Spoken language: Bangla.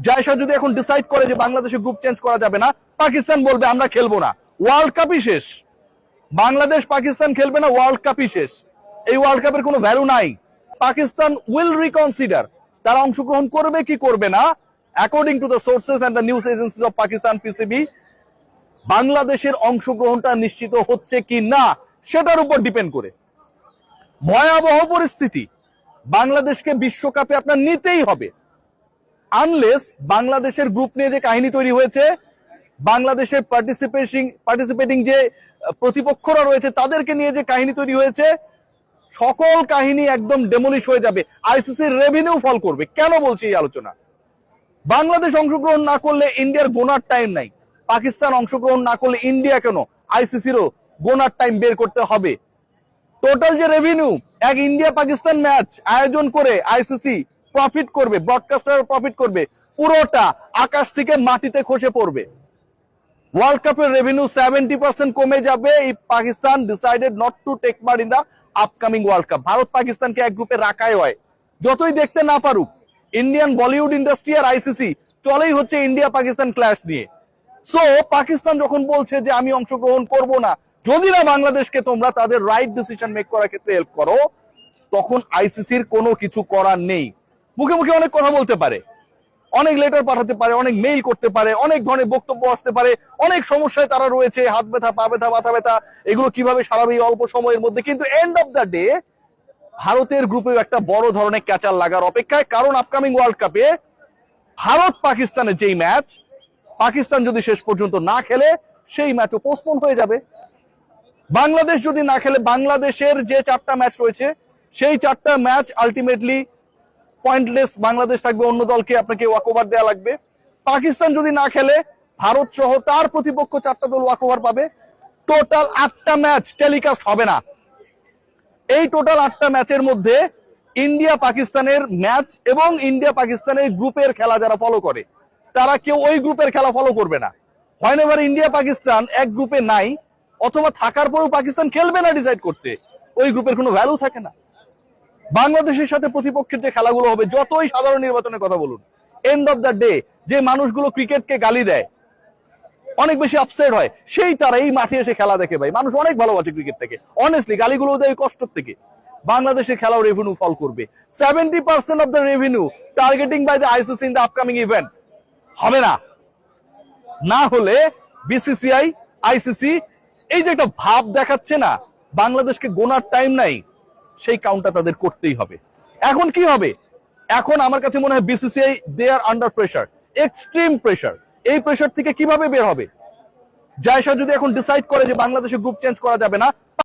জায়সা যদি এখন ডিসাইড করে যে বাংলাদেশে গ্রুপ চেঞ্জ করা যাবে না, পাকিস্তান বলবে আমরা খেলবো না, ওয়ার্ল্ড কাপই শেষ। বাংলাদেশ পাকিস্তান খেলবে না, ওয়ার্ল্ড কাপই শেষ। এই ওয়ার্ল্ড কাপের কোনো ভ্যালু নাই। পাকিস্তান উইল রিকনসিডার, তারা অংশগ্রহণ করবে কি করবে না, according to the sources and the news agencies of Pakistan PCB, বাংলাদেশের অংশগ্রহণটা নিশ্চিত হচ্ছে কি না সেটার উপর ডিপেন্ড করে। ভয়াবহ পরিস্থিতি, বাংলাদেশকে বিশ্বকাপে আপনার নিতেই হবে। আনলেস বাংলাদেশের গ্রুপ নিয়ে যে কাহিনী তৈরি হয়েছে, বাংলাদেশের পার্টিসিপেটিং যে প্রতিপক্ষরা রয়েছে তাদেরকে নিয়ে যে কাহিনী তৈরি হয়েছে, সকল কাহিনী একদম ডেমোলিশ হয়ে যাবে। আইসিসির রেভিনিউ ফল করবে। কেন বলছি এই আলোচনা? বাংলাদেশ অংশগ্রহণ না করলে ইন্ডিয়ার গোনার টাইম নাই, পাকিস্তান অংশগ্রহণ না করলে ইন্ডিয়া কেন, আইসিসিরও গোনার টাইম বের করতে হবে। টোটাল যে রেভিনিউ, এক ইন্ডিয়া পাকিস্তান ম্যাচ আয়োজন করে আইসিসি প্রফিট করবে, ব্রডকাস্টার প্রফিট করবে, পুরোটা আকাশ থেকে মাটিতে খসে পড়বে। ওয়ার্ল্ড কাপের রেভিনিউ 70% কমে যাবে if Pakistan decided not to take part in the upcoming World Cup. Bharat পাকিস্তানকে এক গ্রুপে রাখাই হয়, যতই দেখতে না পারুক। ইন্ডিয়ান বলিউড ইন্ডাস্ট্রি আর আইসিসি চলেই হচ্ছে ইন্ডিয়া পাকিস্তান ক্ল্যাশ নিয়ে। সো পাকিস্তান যখন বলছে যে আমি অংশগ্রহণ করব না, যদি না বাংলাদেশকে তোমরা তাদের রাইট ডিসিশন মেক করার ক্ষেত্রে হেল্প করো, তখন আইসিসির কোনো কিছু করার নেই। মুখে মুখে অনেক কথা বলতে পারে, অনেক লেটার পাঠাতে পারে, অনেক মেইল করতে পারে, অনেক ধরনের বক্তব্য আসতে পারে, অনেক সমস্যায় তারা রয়েছে, হাত ব্যথা, পা ব্যথা, মাথা ব্যথা, এগুলো কিভাবে সারাবে এই অল্প সময়ের মধ্যে। কিন্তু এন্ড অফ দ্য ডে ভারতের গ্রুপেও একটা বড় ধরনের ক্যাচার লাগার অপেক্ষায়। কারণ আপকামিং ওয়ার্ল্ড কাপে ভারত পাকিস্তানের যেই ম্যাচ, পাকিস্তান যদি শেষ পর্যন্ত না খেলে সেই ম্যাচও পোস্টপোন হয়ে যাবে। বাংলাদেশ যদি না খেলে, বাংলাদেশের যে 4টা ম্যাচ রয়েছে সেই 4টা ম্যাচ আলটিমেটলি পয়েন্টলেস। বাংলাদেশ থাকবে, অন্য দলকে আপনাকে ওয়াকওভার দেওয়া লাগবে। পাকিস্তান যদি না খেলে, ভারত সহ তার প্রতিপক্ষ 4টা দল ওয়াকওভার পাবে। টোটাল 8টা ম্যাচ টেলিকাস্ট হবে না। এই টোটাল 8টা ম্যাচের মধ্যে ইন্ডিয়া পাকিস্তানের ম্যাচ এবং ইন্ডিয়া পাকিস্তানের গ্রুপের খেলা যারা ফলো করে, তারা কেউ ওই গ্রুপের খেলা ফলো করবে না। হোয়েনেভার ইন্ডিয়া পাকিস্তান এক গ্রুপে নাই, অথবা থাকার পরেও পাকিস্তান খেলবে না ডিসাইড করছে, ওই গ্রুপের কোনো ভ্যালু থাকে না। বাংলাদেশের সাথে প্রতিপক্ষের যে খেলাগুলো হবে, যতই সাধারণ নির্বাচনের কথা বলুন, এন্ড অফ দ্য ডে যে মানুষগুলো ক্রিকেটকে গালি দেয়, অনেক বেশি আপসেট হয়, সেই তারা এই মাঠে এসে খেলা দেখে। ভাই, মানুষ অনেক ভালোবাসে ক্রিকেট থেকে, অনেস্টলি গালিগুলো দেয় কষ্ট থেকে। বাংলাদেশের খেলাও রেভিনিউ ফল করবে। 70% of the revenue targeting by the ICC in the upcoming event হবে না। না হলে বিসিসিআই, আইসিসি এই যে একটা ভাব দেখাচ্ছে না বাংলাদেশকে গোনার টাইম নাই, সেই কাউন্টটা তাদের করতেই হবে। এখন কি হবে? এখন আমার কাছে মনে হয় বিসিসিআই দে আর আন্ডার প্রেসার, এক্সট্রিম প্রেসার। এই প্রেসার থেকে কিভাবে বের হবে? জায়সা যদি এখন ডিসাইড করে যে বাংলাদেশে গ্রুপ চেঞ্জ করা যাবে না,